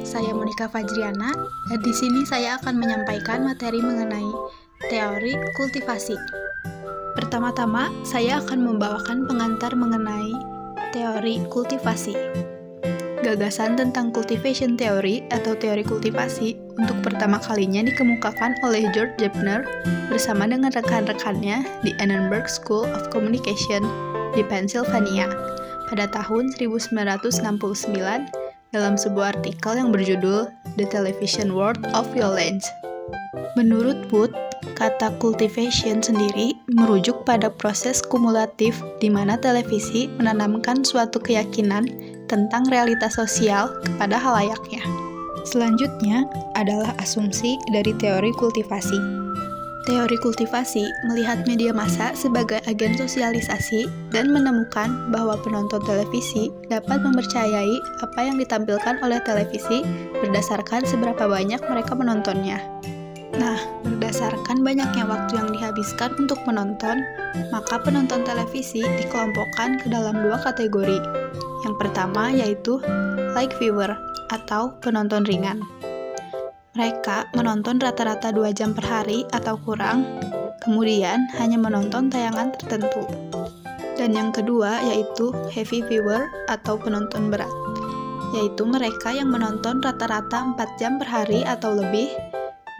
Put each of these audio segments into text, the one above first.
Saya Monika Fajriana, dan di sini saya akan menyampaikan materi mengenai teori kultivasi. Pertama-tama, saya akan membawakan pengantar mengenai teori kultivasi. Gagasan tentang cultivation theory atau teori kultivasi untuk pertama kalinya dikemukakan oleh George Jepner bersama dengan rekan-rekannya di Annenberg School of Communication di Pennsylvania pada tahun 1969 dalam sebuah artikel yang berjudul The Television World of Violence. Menurut Wood, kata cultivation sendiri merujuk pada proses kumulatif di mana televisi menanamkan suatu keyakinan tentang realitas sosial kepada halayaknya. Selanjutnya adalah asumsi dari teori kultivasi. Teori kultivasi melihat media massa sebagai agen sosialisasi dan menemukan bahwa penonton televisi dapat mempercayai apa yang ditampilkan oleh televisi berdasarkan seberapa banyak mereka menontonnya. Nah, berdasarkan banyaknya waktu yang dihabiskan untuk menonton, maka penonton televisi dikelompokkan ke dalam dua kategori. Yang pertama yaitu light viewer atau penonton ringan. Mereka menonton rata-rata 2 jam per hari atau kurang, kemudian hanya menonton tayangan tertentu. Dan yang kedua yaitu heavy viewer atau penonton berat, yaitu mereka yang menonton rata-rata 4 jam per hari atau lebih,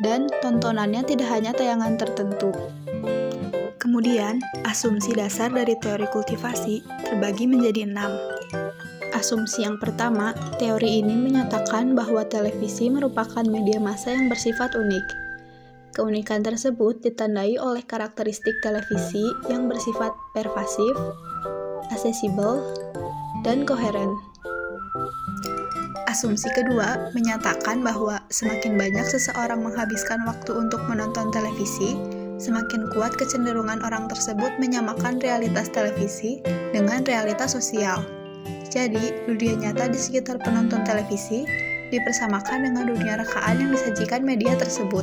dan tontonannya tidak hanya tayangan tertentu. Kemudian, asumsi dasar dari teori kultivasi terbagi menjadi 6. Asumsi yang pertama, teori ini menyatakan bahwa televisi merupakan media massa yang bersifat unik. Keunikan tersebut ditandai oleh karakteristik televisi yang bersifat pervasif, accessible, dan koheren. Asumsi kedua menyatakan bahwa semakin banyak seseorang menghabiskan waktu untuk menonton televisi, semakin kuat kecenderungan orang tersebut menyamakan realitas televisi dengan realitas sosial. Jadi, dunia nyata di sekitar penonton televisi dipersamakan dengan dunia rekaan yang disajikan media tersebut.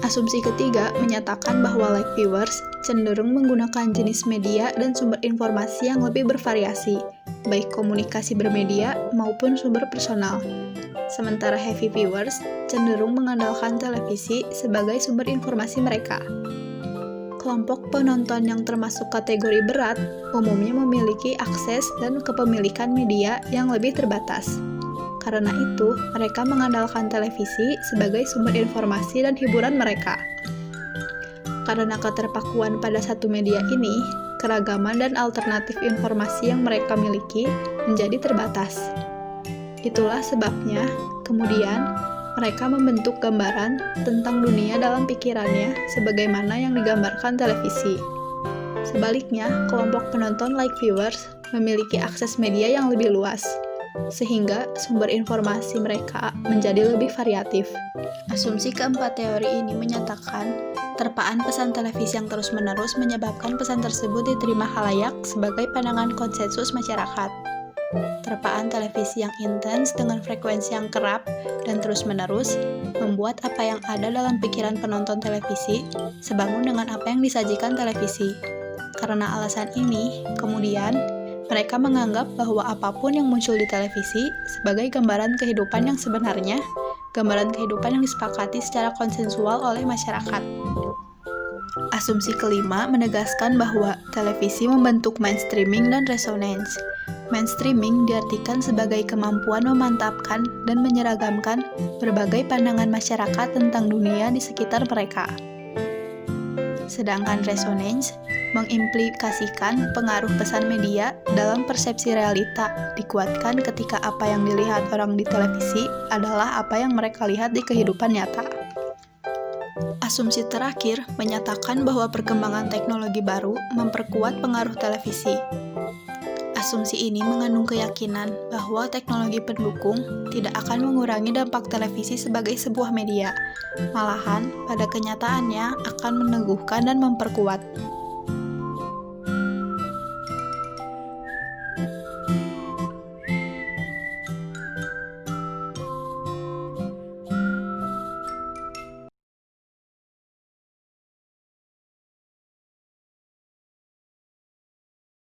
Asumsi ketiga menyatakan bahwa light viewers cenderung menggunakan jenis media dan sumber informasi yang lebih bervariasi, baik komunikasi bermedia maupun sumber personal. Sementara heavy viewers cenderung mengandalkan televisi sebagai sumber informasi mereka. Kelompok penonton yang termasuk kategori berat umumnya memiliki akses dan kepemilikan media yang lebih terbatas. Karena itu, mereka mengandalkan televisi sebagai sumber informasi dan hiburan mereka. Karena keterpakuan pada satu media ini, keragaman dan alternatif informasi yang mereka miliki menjadi terbatas. Itulah sebabnya, kemudian, mereka membentuk gambaran tentang dunia dalam pikirannya sebagaimana yang digambarkan televisi. Sebaliknya, kelompok penonton light viewers memiliki akses media yang lebih luas, sehingga sumber informasi mereka menjadi lebih variatif. Asumsi keempat teori ini menyatakan terpaan pesan televisi yang terus-menerus menyebabkan pesan tersebut diterima khalayak sebagai pandangan konsensus masyarakat. Terpaan televisi yang intens dengan frekuensi yang kerap dan terus-menerus membuat apa yang ada dalam pikiran penonton televisi sebangun dengan apa yang disajikan televisi. Karena alasan ini, kemudian mereka menganggap bahwa apapun yang muncul di televisi sebagai gambaran kehidupan yang sebenarnya, gambaran kehidupan yang disepakati secara konsensual oleh masyarakat. Asumsi kelima menegaskan bahwa televisi membentuk mainstreaming dan resonance. Mainstreaming diartikan sebagai kemampuan memantapkan dan menyeragamkan berbagai pandangan masyarakat tentang dunia di sekitar mereka. Sedangkan resonance mengimplikasikan pengaruh pesan media dalam persepsi realita dikuatkan ketika apa yang dilihat orang di televisi adalah apa yang mereka lihat di kehidupan nyata. Asumsi terakhir menyatakan bahwa perkembangan teknologi baru memperkuat pengaruh televisi. Asumsi ini mengandung keyakinan bahwa teknologi pendukung tidak akan mengurangi dampak televisi sebagai sebuah media, malahan pada kenyataannya akan meneguhkan dan memperkuat.